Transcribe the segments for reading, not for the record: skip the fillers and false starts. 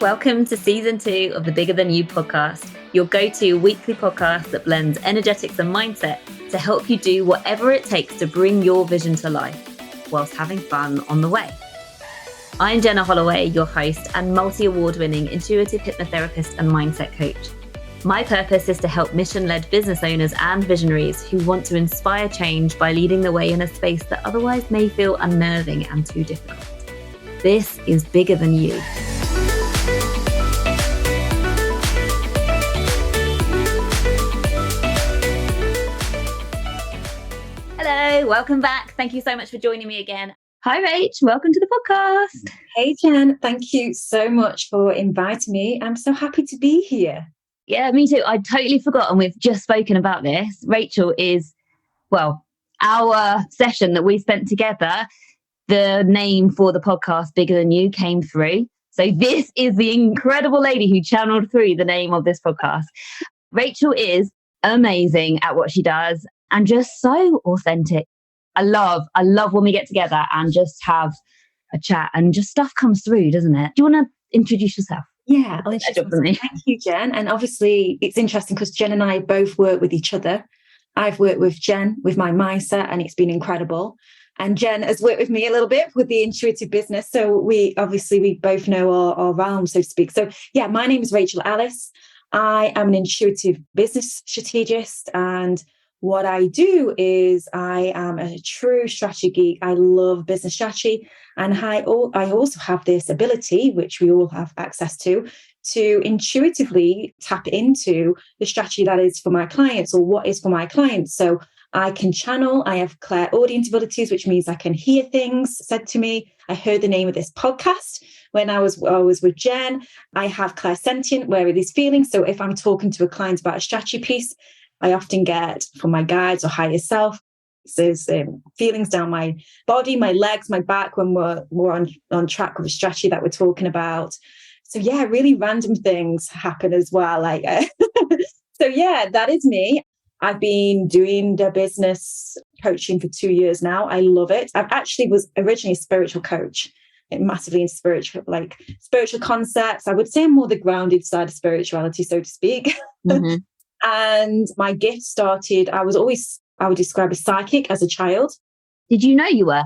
Welcome to season 2 of the Bigger Than You podcast, your go-to weekly podcast that blends energetics and mindset to help you do whatever it takes to bring your vision to life, whilst having fun on the way. I'm Jenna Holloway, your host and multi-award-winning intuitive hypnotherapist and mindset coach. My purpose is to help mission-led business owners and visionaries who want to inspire change by leading the way in a space that otherwise may feel unnerving and too difficult. This is Bigger Than You. Hello, welcome back. Thank you so much for joining me again. Hi, Rach. Welcome to the podcast. Hey, Jen. Thank you so much for inviting me. I'm so happy to be here. Yeah, me too. I'd totally forgotten we've just spoken about this. Rachel is, well, our session that we spent together, the name for the podcast, Bigger Than You, came through. So this is the incredible lady who channeled through the name of this podcast. Rachel is amazing at what she does and just so authentic. I love when we get together and just have a chat and just stuff comes through, doesn't it? Do you want to introduce yourself? Yeah, I'll introduce myself. Thank you, Jen. And obviously it's interesting because Jen and I both work with each other. I've worked with Jen with my mindset and it's been incredible. And Jen has worked with me a little bit with the intuitive business. So we both know our realm, so to speak. So yeah, my name is Rachel Alyce. I am an intuitive business strategist, and what I do is I am a true strategy geek. I love business strategy. And I also have this ability, which we all have access to intuitively tap into the strategy that is for my clients or what is for my clients. So I can channel, I have clairaudient abilities, which means I can hear things said to me. I heard the name of this podcast when I was with Jen. I have clairsentient, where are these feelings? So if I'm talking to a client about a strategy piece, I often get from my guides or higher self, there's feelings down my body, my legs, my back when we're on track with a strategy that we're talking about. So yeah, really random things happen as well. So yeah, that is me. I've been doing the business coaching for 2 years now. I love it. I actually was originally a spiritual coach, massively into spiritual concepts. I would say I'm more the grounded side of spirituality, so to speak. Mm-hmm. And my gift started, I would describe as psychic as a child. Did you know you were?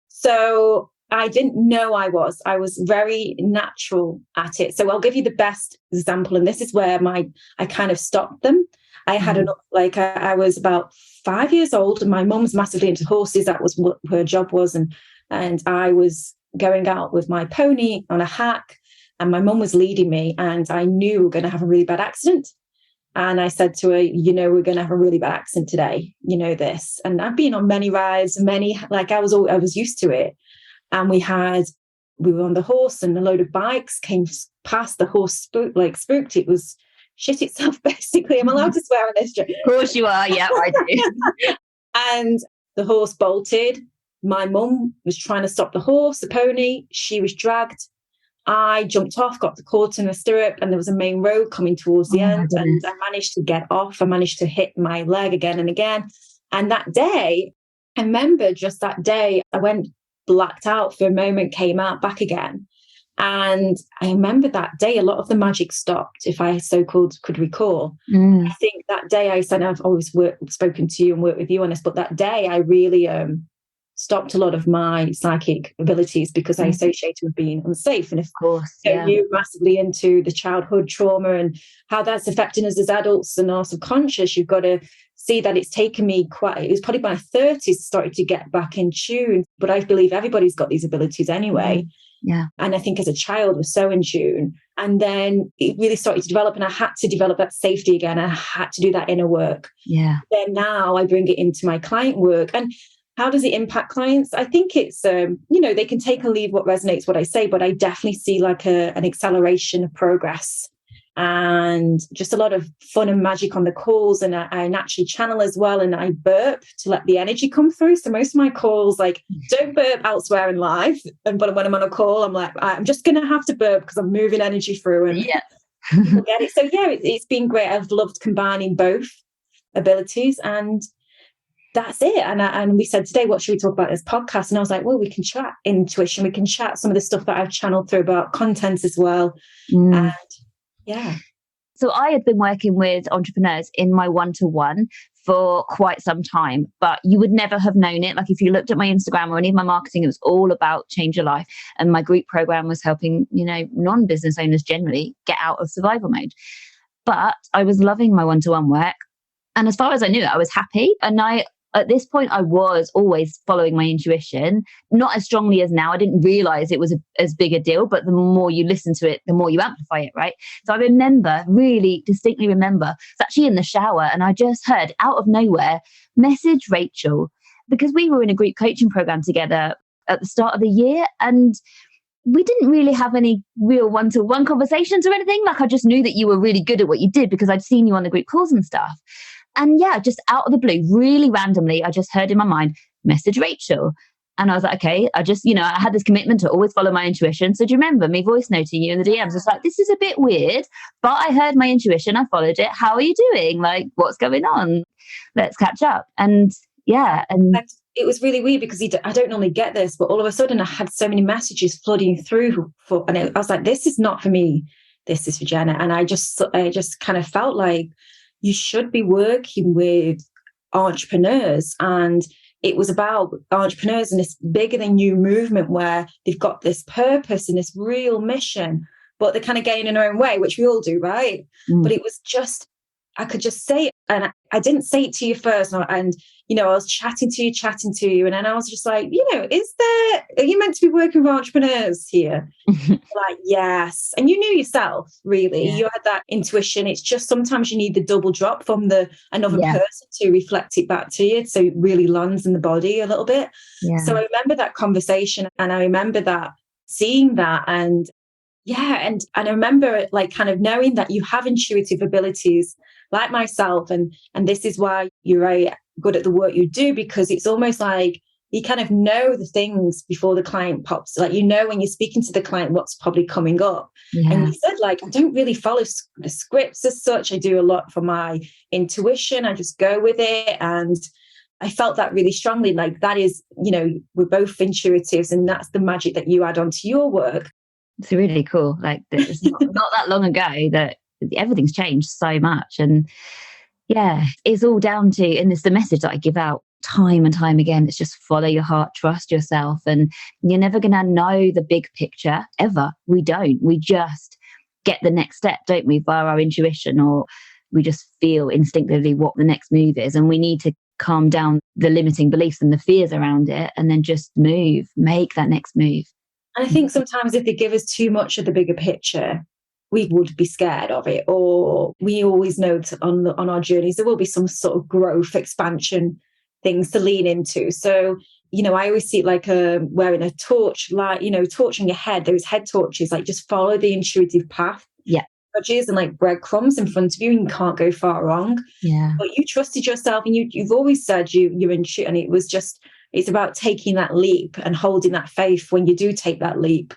So I didn't know I was. I was very natural at it. So I'll give you the best example. And this is where I kind of stopped them. I had I was about 5 years old and my mum was massively into horses. That was what her job was. And I was going out with my pony on a hack and my mum was leading me and I knew we were going to have a really bad accident. And I said to her, we're going to have a really bad accident today. You know this. And I've been on many rides, I was used to it. And we were on the horse and a load of bikes came past. The horse spooked. It was shit itself, basically. I'm allowed to swear on this. Of course you are. Yeah, I do. And the horse bolted. My mum was trying to stop the horse, the pony. She was dragged. I jumped off, got caught in a stirrup, and there was a main road coming towards the end. And I managed to get off. I managed to hit my leg again and again. And that day, I remember just that day, I went blacked out for a moment, came out back again. And I remember that day, a lot of the magic stopped, if I so-called could recall. I think that day I said, I've always spoken to you and worked with you on this, but that day I really stopped a lot of my psychic abilities because I associated with being unsafe. And of course, you're massively into the childhood trauma and how that's affecting us as adults and our subconscious. You've got to see that it's taken me it was probably my 30s started to get back in tune. But I believe everybody's got these abilities anyway. Yeah. And I think as a child, we're so in tune. And then it really started to develop and I had to develop that safety again. I had to do that inner work. Yeah. Then now I bring it into my client work. And how does it impact clients? I think it's, they can take and leave what resonates, what I say, but I definitely see an acceleration of progress and just a lot of fun and magic on the calls. And I naturally channel as well. And I burp to let the energy come through. So most of my calls, don't burp elsewhere in life. But when I'm on a call, I'm like, I'm just going to have to burp because I'm moving energy through and get it. So yeah, it's been great. I've loved combining both abilities and that's it. And we said today, what should we talk about in this podcast? And I was like, well, we can chat intuition. We can chat some of the stuff that I've channeled through about content as well. And yeah. So I had been working with entrepreneurs in my one-to-one for quite some time, but you would never have known it. Like if you looked at my Instagram or any of my marketing, it was all about change your life. And my group program was helping, non-business owners generally get out of survival mode. But I was loving my one-to-one work. And as far as I knew, I was happy. And at this point, I was always following my intuition, not as strongly as now. I didn't realize it was as big a deal, but the more you listen to it, the more you amplify it, right? So I really distinctly remember, it's actually in the shower, and I just heard out of nowhere, message Rachel, because we were in a group coaching program together at the start of the year, and we didn't really have any real one-to-one conversations or anything. Like I just knew that you were really good at what you did because I'd seen you on the group calls and stuff. And yeah, just out of the blue, really randomly, I just heard in my mind, message Rachel. And I was like, okay, I had this commitment to always follow my intuition. So do you remember me voice noting you in the DMs? It's like, this is a bit weird, but I heard my intuition. I followed it. How are you doing? Like, what's going on? Let's catch up. And yeah. And it was really weird because I don't normally get this, but all of a sudden I had so many messages flooding through and I was like, this is not for me. This is for Jenna. And I just kind of felt like, you should be working with entrepreneurs. And it was about entrepreneurs and this bigger than you movement where they've got this purpose and this real mission, but they're kind of getting in their own way, which we all do, right? But it was just, I could just say it. And I didn't say it to you first. And I was chatting to you. And then I was just like, are you meant to be working with entrepreneurs here? Like, yes. And you knew yourself, really. Yeah. You had that intuition. It's just sometimes you need the double drop from another person to reflect it back to you. So it really lands in the body a little bit. Yeah. So I remember that conversation and I remember that seeing that and I remember like kind of knowing that you have intuitive abilities like myself. And this is why you're very good at the work you do, because it's almost like you kind of know the things before the client pops. Like, when you're speaking to the client, what's probably coming up. Yeah. And you said, like, I don't really follow the scripts as such. I do a lot for my intuition. I just go with it. And I felt that really strongly. Like that is, we're both intuitives and that's the magic that you add onto your work. It's really cool. Like it's not that long ago that everything's changed so much. And yeah, it's all down to, and it's the message that I give out time and time again. It's just follow your heart, trust yourself. And you're never going to know the big picture ever. We don't. We just get the next step, don't we, via our intuition, or we just feel instinctively what the next move is. And we need to calm down the limiting beliefs and the fears around it and then just make that next move. And I think sometimes if they give us too much of the bigger picture, we would be scared of it. Or we always know on our journeys, there will be some sort of growth, expansion things to lean into. So, I always see it like wearing a torch, like, torch on your head, those head torches, like just follow the intuitive path. Yeah. Nudges and like breadcrumbs in front of you and you can't go far wrong. Yeah. But you trusted yourself and you've always said you're intuitive, and it's about taking that leap and holding that faith when you do take that leap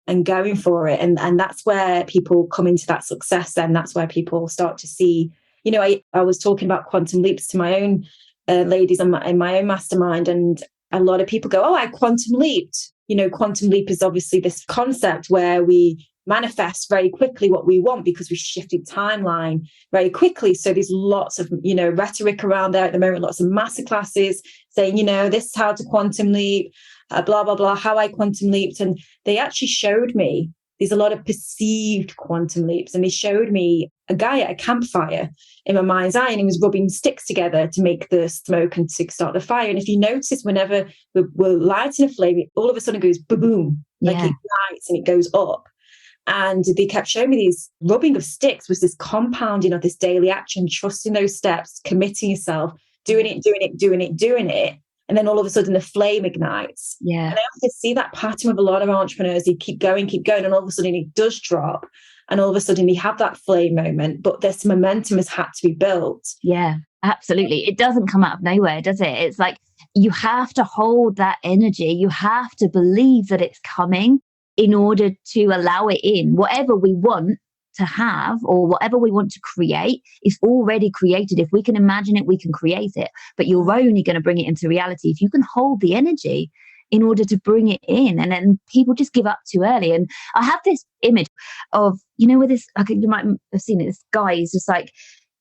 and going for it. And that's where people come into that success. And that's where people start to see, I was talking about quantum leaps to my own ladies in my own mastermind. And a lot of people go, oh, I quantum leaped. Quantum leap is obviously this concept where we manifest very quickly what we want because we shifted timeline very quickly. So there's lots of, rhetoric around there at the moment, lots of masterclasses saying, this is how to quantum leap, blah, blah, blah, how I quantum leaped. And they actually showed me, there's a lot of perceived quantum leaps. And they showed me a guy at a campfire in my mind's eye, and he was rubbing sticks together to make the smoke and to start the fire. And if you notice, whenever we're lighting a flame, it all of a sudden goes boom, like it lights and it goes up. And they kept showing me these rubbing of sticks was this compounding of this daily action, trusting those steps, committing yourself, doing it. And then all of a sudden the flame ignites. Yeah. And I often see that pattern with a lot of entrepreneurs. They keep going. And all of a sudden it does drop. And all of a sudden they have that flame moment, but this momentum has had to be built. Yeah, absolutely. It doesn't come out of nowhere, does it? It's like you have to hold that energy. You have to believe that it's coming in order to allow it in. Whatever we want to have or whatever we want to create is already created. If we can imagine it, we can create it. But you're only going to bring it into reality if you can hold the energy in order to bring it in. And then people just give up too early. And I have this image of, with this, you might have seen it, this guy is just like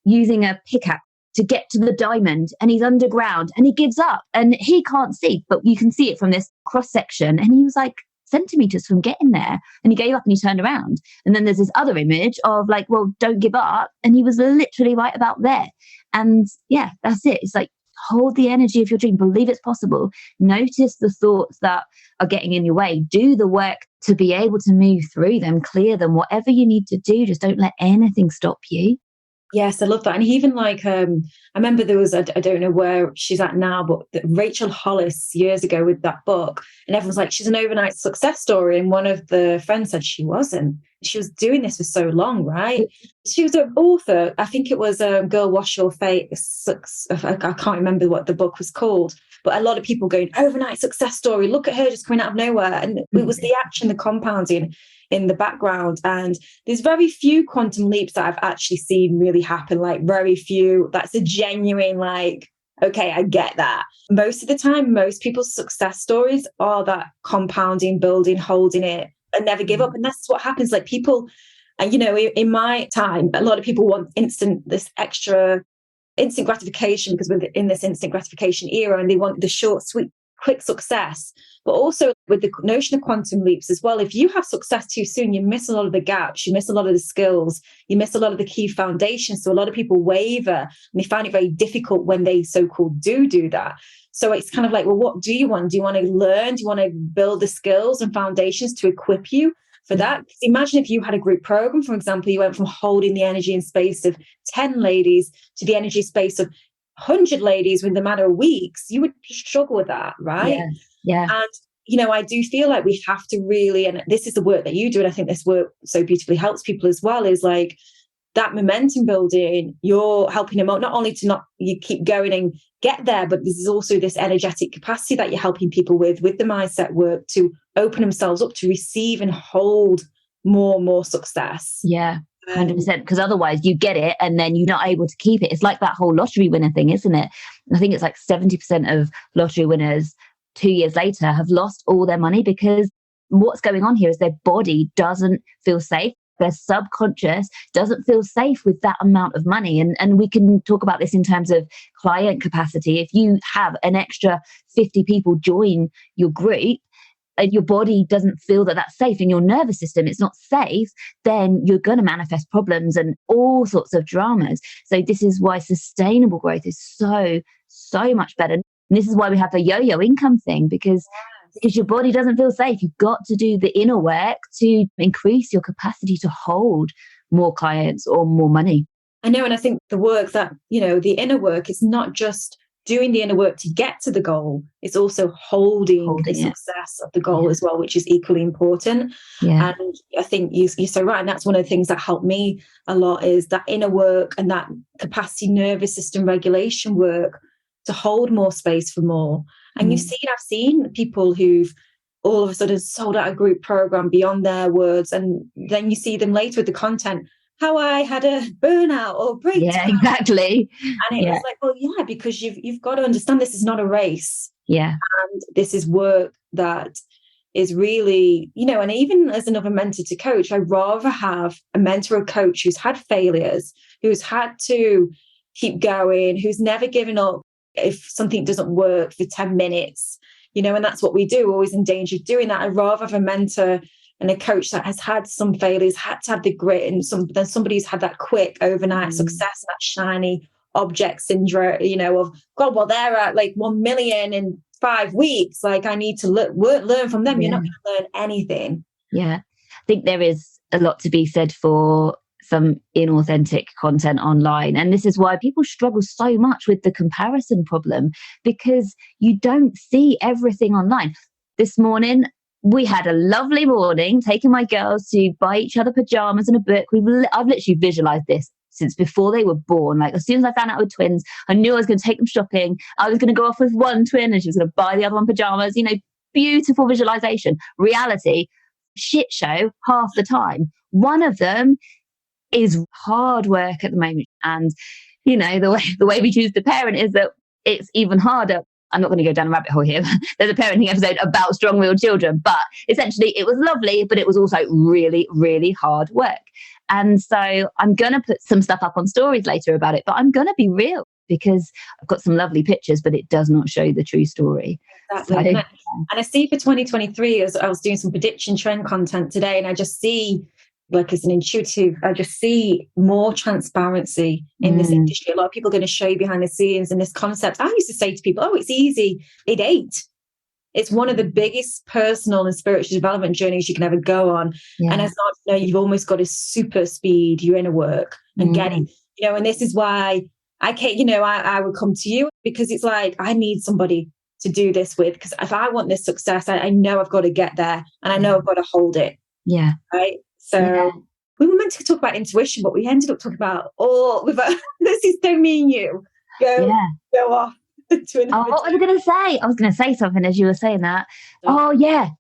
using a pickaxe to get to the diamond, and he's underground and he gives up and he can't see, but you can see it from this cross section. And he was like centimeters from getting there, and he gave up and he turned around. And then there's this other image of like, well, don't give up, and he was literally right about there. And yeah, that's it. It's like, hold the energy of your dream, believe it's possible, notice the thoughts that are getting in your way, do the work to be able to move through them, clear them, whatever you need to do. Just don't let anything stop you. Yes, I love that. And even like, I remember there was, I don't know where she's at now, but Rachel Alyce years ago with that book, and everyone's like, she's an overnight success story. And one of the friends said she wasn't. She was doing this for so long, right? She was an author. I think it was Girl, Wash Your Face. I can't remember what the book was called, but a lot of people going, overnight success story. Look at her just coming out of nowhere. And it was the action, the compounding in the background. And there's very few quantum leaps that I've actually seen really happen, like very few. That's a genuine, like, okay, I get that. Most of the time, most people's success stories are that compounding, building, holding it, and never give up. And that's what happens. Like people, and in my time, a lot of people want instant gratification, because we're in this instant gratification era, and they want the short, sweet, quick success. But also with the notion of quantum leaps as well, if you have success too soon, you miss a lot of the gaps, you miss a lot of the skills, you miss a lot of the key foundations. So a lot of people waver, and they find it very difficult when they so-called do that. So it's kind of like, well, what do you want? Do you want to learn? Do you want to build the skills and foundations to equip you for that? Because imagine if you had a group program, for example, you went from holding the energy and space of 10 ladies to the energy space of 100 ladies within the matter of weeks. You would struggle with that, right? Yeah. And, I do feel like we have to really, and this is the work that you do, and I think this work so beautifully helps people as well, is like that momentum building. You're helping them not only to you keep going and get there, but this is also this energetic capacity that you're helping people with the mindset work to open themselves up to receive and hold more success. Yeah. 100%, because otherwise you get it and then you're not able to keep it. It's like that whole lottery winner thing, isn't it? I think it's like 70% of lottery winners 2 years later have lost all their money, because what's going on here is their body doesn't feel safe. Their subconscious doesn't feel safe with that amount of money. And we can talk about this in terms of client capacity. If you have an extra 50 people join your group, and your body doesn't feel that that's safe, in your nervous system it's not safe, then you're going to manifest problems and all sorts of dramas. So this is why sustainable growth is so much better. And this is why we have the yo-yo income thing, because your body doesn't feel safe. You've got to do the inner work to increase your capacity to hold more clients or more money. I know, and I think the work that, the inner work is not just doing the inner work to get to the goal, it's also holding the success of the goal as well, which is equally important. And I think you're so right. And that's one of the things that helped me a lot, is that inner work and that capacity nervous system regulation work to hold more space for more. And I've seen people who've all of a sudden sold out a group program beyond their words. And then you see them later with the content, how I had a burnout or breakdown. Yeah, exactly. And it was like, well, yeah, because you've got to understand this is not a race. Yeah. And this is work that is really, and even as another mentor to coach, I'd rather have a mentor or coach who's had failures, who's had to keep going, who's never given up if something doesn't work for 10 minutes, and that's what we do, always in danger of doing that. I'd rather have a mentor and a coach that has had some failures, had to have the grit, and then somebody who's had that quick overnight success, that shiny object syndrome, of, God, well, they're at like 1 million in 5 weeks. Like, I need to learn from them. You're not going to learn anything. Yeah. I think there is a lot to be said for some inauthentic content online. And this is why people struggle so much with the comparison problem, because you don't see everything online. This morning, we had a lovely morning, taking my girls to buy each other pajamas and a book. I've literally visualized this since before they were born. Like, as soon as I found out with twins, I knew I was going to take them shopping. I was going to go off with one twin and she was going to buy the other one pajamas. Beautiful visualization. Reality, shit show half the time. One of them is hard work at the moment. And, you know, the way we choose to parent is that it's even harder. I'm not going to go down a rabbit hole here. There's a parenting episode about strong-willed children, but essentially it was lovely, but it was also really, really hard work. And so I'm going to put some stuff up on stories later about it, but I'm going to be real because I've got some lovely pictures, but it does not show the true story. Exactly. So, and I see for 2023, as I was doing some prediction trend content today, and I just see, like, as an intuitive, I just see more transparency in this industry. A lot of people are going to show you behind the scenes and this concept. I used to say to people, oh, it's easy. It ain't. It's one of the biggest personal and spiritual development journeys you can ever go on. Yeah. And as I know, you've almost got to super speed your inner work and get it, you know, and this is why I can't, you know, I would come to you because it's like, I need somebody to do this with, because if I want this success, I know I've got to get there and I know I've got to hold it. Yeah. Right. So we were meant to talk about intuition, but we ended up talking about this is so me and you. Go off. What was I going to say? I was going to say something as you were saying that. Oh, yeah.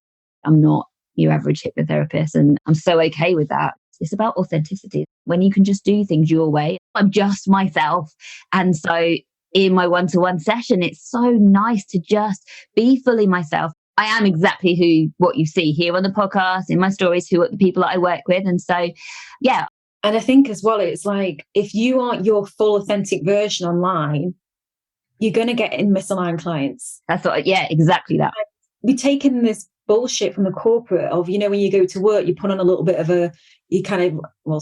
I'm not your average hypnotherapist, and I'm so okay with that. It's about authenticity. When you can just do things your way. I'm just myself. And so in my one-to-one session, it's so nice to just be fully myself. I am exactly what you see here on the podcast, in my stories, who are the people that I work with. And so, yeah. And I think as well, it's like, if you aren't your full authentic version online, you're going to get in misaligned clients. That's what, exactly that. We've taken this bullshit from the corporate of, you know, when you go to work, you put on a little bit of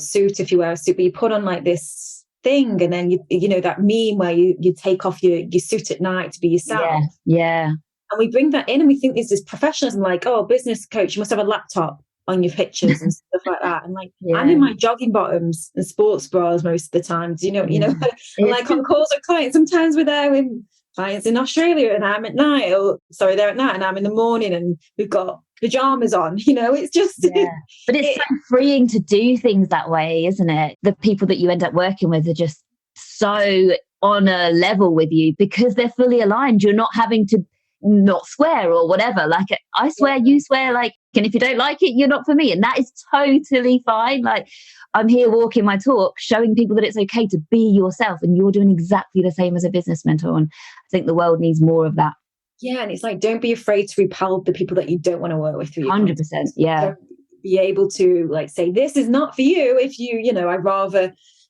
suit if you wear a suit, but you put on like this thing, and then you know that meme where you take off your suit at night to be yourself. Yeah. And we bring that in and we think there's this professionalism, like, oh, business coach, you must have a laptop on your pictures and stuff like that. And like, I'm in my jogging bottoms and sports bras most of the time. You know, and like on calls with clients, sometimes we're there with clients in Australia and I'm at night, they're at night and I'm in the morning and we've got pajamas on, you know, it's just. Yeah. But it's so freeing to do things that way, isn't it? The people that you end up working with are just so on a level with you because they're fully aligned. You're not having to not swear or whatever. Like, I swear, you swear, like, and if you don't like it, you're not for me. And that is totally fine. Like, I'm here walking my talk, showing people that it's okay to be yourself, and you're doing exactly the same as a business mentor. And I think the world needs more of that. Yeah. And it's like, don't be afraid to repel the people that you don't want to work with. 100%. Yeah. Don't be able to like say, this is not for you. If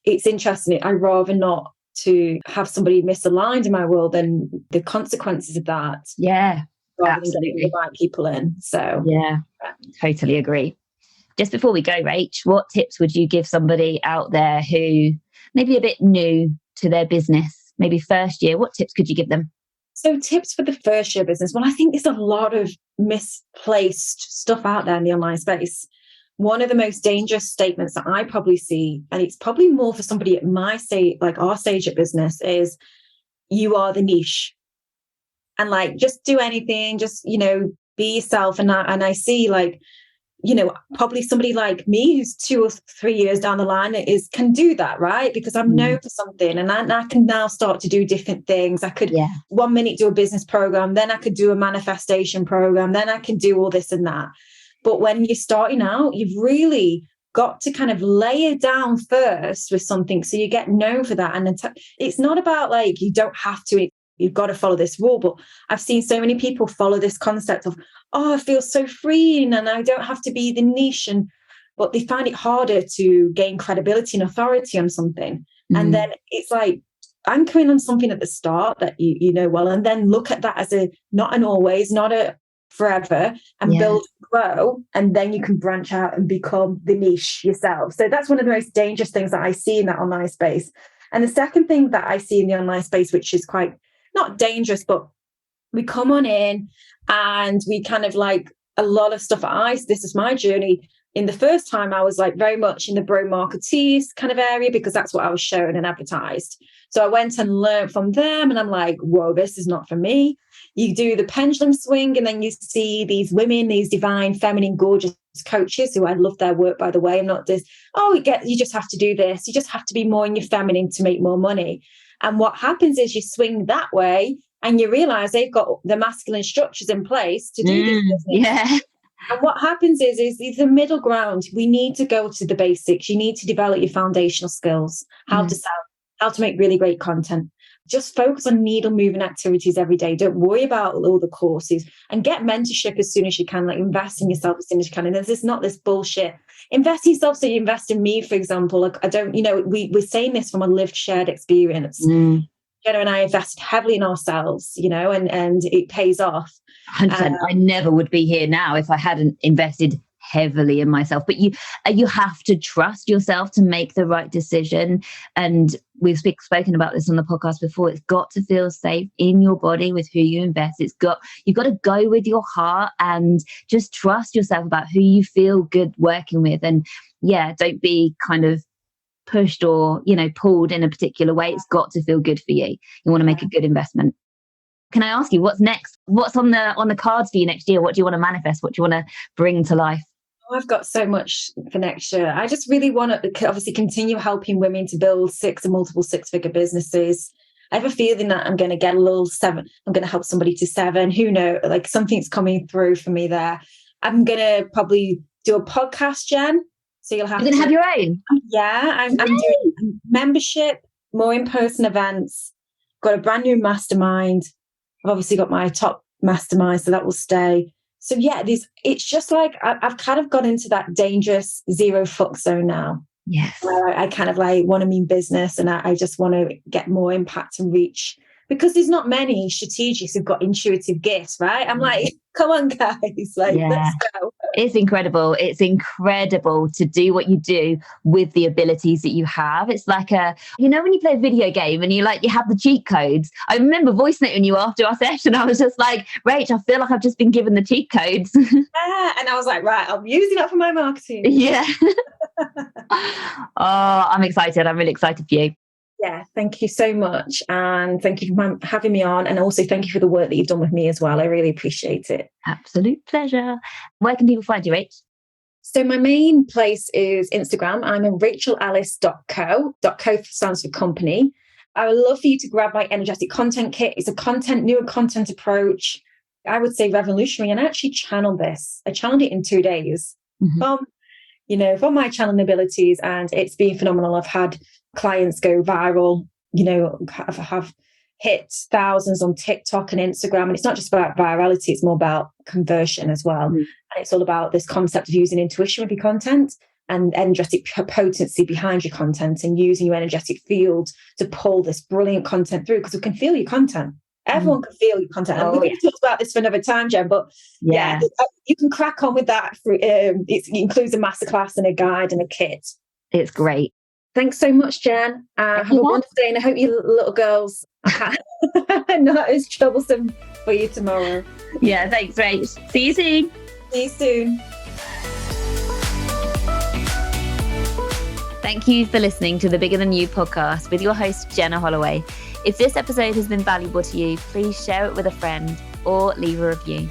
it's interesting. I'd rather not to have somebody misaligned in my world than the consequences of that. Yeah. Rather than getting the right people in. So yeah, totally agree. Just before we go, Rach, what tips would you give somebody out there who maybe a bit new to their business, maybe first year? What tips could you give them? So tips for the first year business. Well, I think there's a lot of misplaced stuff out there in the online space. One of the most dangerous statements that I probably see, and it's probably more for somebody at my stage, like our stage of business, is you are the niche. And like, just do anything, just, you know, be yourself. And I see like, you know, probably somebody like me who's 2 or 3 years down the line can do that, right? Because I'm known for something and I can now start to do different things. I could 1 minute do a business program, then I could do a manifestation program, then I can do all this and that. But when you're starting out, you've really got to kind of lay it down first with something so you get known for that. And it's not about like, you don't have to, you've got to follow this rule. But I've seen so many people follow this concept of, oh, I feel so free and I don't have to be the niche. But they find it harder to gain credibility and authority on something. And then it's like anchoring on something at the start that you know well, and then look at that as not an always, not a forever, and build, grow, and then you can branch out and become the niche yourself. So that's one of the most dangerous things that I see in that online space. And the second thing that I see in the online space, which is quite not dangerous, but we come on in and we kind of like a lot of stuff. This is my journey. In the first time, I was like very much in the bro marketees kind of area because that's what I was shown and advertised. So I went and learned from them and I'm like, whoa, this is not for me. You do the pendulum swing and then you see these women, these divine, feminine, gorgeous coaches who I love their work, by the way. I'm not this, you just have to do this. You just have to be more in your feminine to make more money. And what happens is you swing that way and you realize they've got the masculine structures in place to do this business. Yeah. And what happens is the middle ground. We need to go to the basics. You need to develop your foundational skills, how to sell, how to make really great content. Just focus on needle moving activities every day. Don't worry about all the courses, and get mentorship as soon as you can. Like, invest in yourself as soon as you can. And there's not this bullshit. Invest in yourself. So you invest in me, for example. Like, I don't, we're saying this from a lived, shared experience. Jenna and I invested heavily in ourselves, and it pays off. 100%. I never would be here now if I hadn't invested heavily in myself. But you have to trust yourself to make the right decision. And we've spoken about this on the podcast before. It's got to feel safe in your body with who you invest. You've got to go with your heart and just trust yourself about who you feel good working with. And don't be kind of pushed or, pulled in a particular way. It's got to feel good for you. You want to make a good investment. Can I ask you, what's next? What's on the cards for you next year? What do you want to manifest? What do you want to bring to life? I've got so much for next year. I just really want to obviously continue helping women to build multiple six-figure businesses. I have a feeling that I'm going to get a little 7. I'm going to help somebody to 7. Who knows? Like, something's coming through for me there. I'm going to probably do a podcast, Jen. So you're going to have your own? Yeah, I'm doing membership, more in-person events. Got a brand new mastermind. I've obviously got my top mastermind, so that will stay. So it's just like I've kind of got into that dangerous zero fuck zone now. Yes. Where I kind of like want to mean business, and I just want to get more impact and reach, because there's not many strategists who've got intuitive gifts, right? I'm like, come on, guys, let's go. It's incredible. It's incredible to do what you do with the abilities that you have. It's like when you play a video game and you have the cheat codes. I remember voice noting you after our session. I was just like, Rach, I feel like I've just been given the cheat codes. And I was like, right, I'm using that for my marketing. Yeah. Oh, I'm excited. I'm really excited for you. Yeah, thank you so much. And thank you for having me on. And also thank you for the work that you've done with me as well. I really appreciate it. Absolute pleasure. Where can people find you, Rach? So my main place is Instagram. I'm a rachelalyce.co. .co stands for company. I would love for you to grab my energetic content kit. It's a newer content approach. I would say revolutionary. And I actually channeled this. I channeled it in 2 days from my channeling abilities. And it's been phenomenal. I've had clients go viral, have hit thousands on TikTok and Instagram. And it's not just about virality, it's more about conversion as well. And it's all about this concept of using intuition with your content and energetic potency behind your content, and using your energetic field to pull this brilliant content through, because we can feel your content. Everyone can feel your content. And we can talk about this for another time, Jen, but you can crack on with that. It includes a masterclass and a guide and a kit. It's great. Thanks so much, Jen. Have a wonderful day, and I hope your little girls are not as troublesome for you tomorrow. Yeah, thanks, Rach. See you soon. See you soon. Thank you for listening to the Bigger Than You podcast with your host, Jenna Holloway. If this episode has been valuable to you, please share it with a friend or leave a review.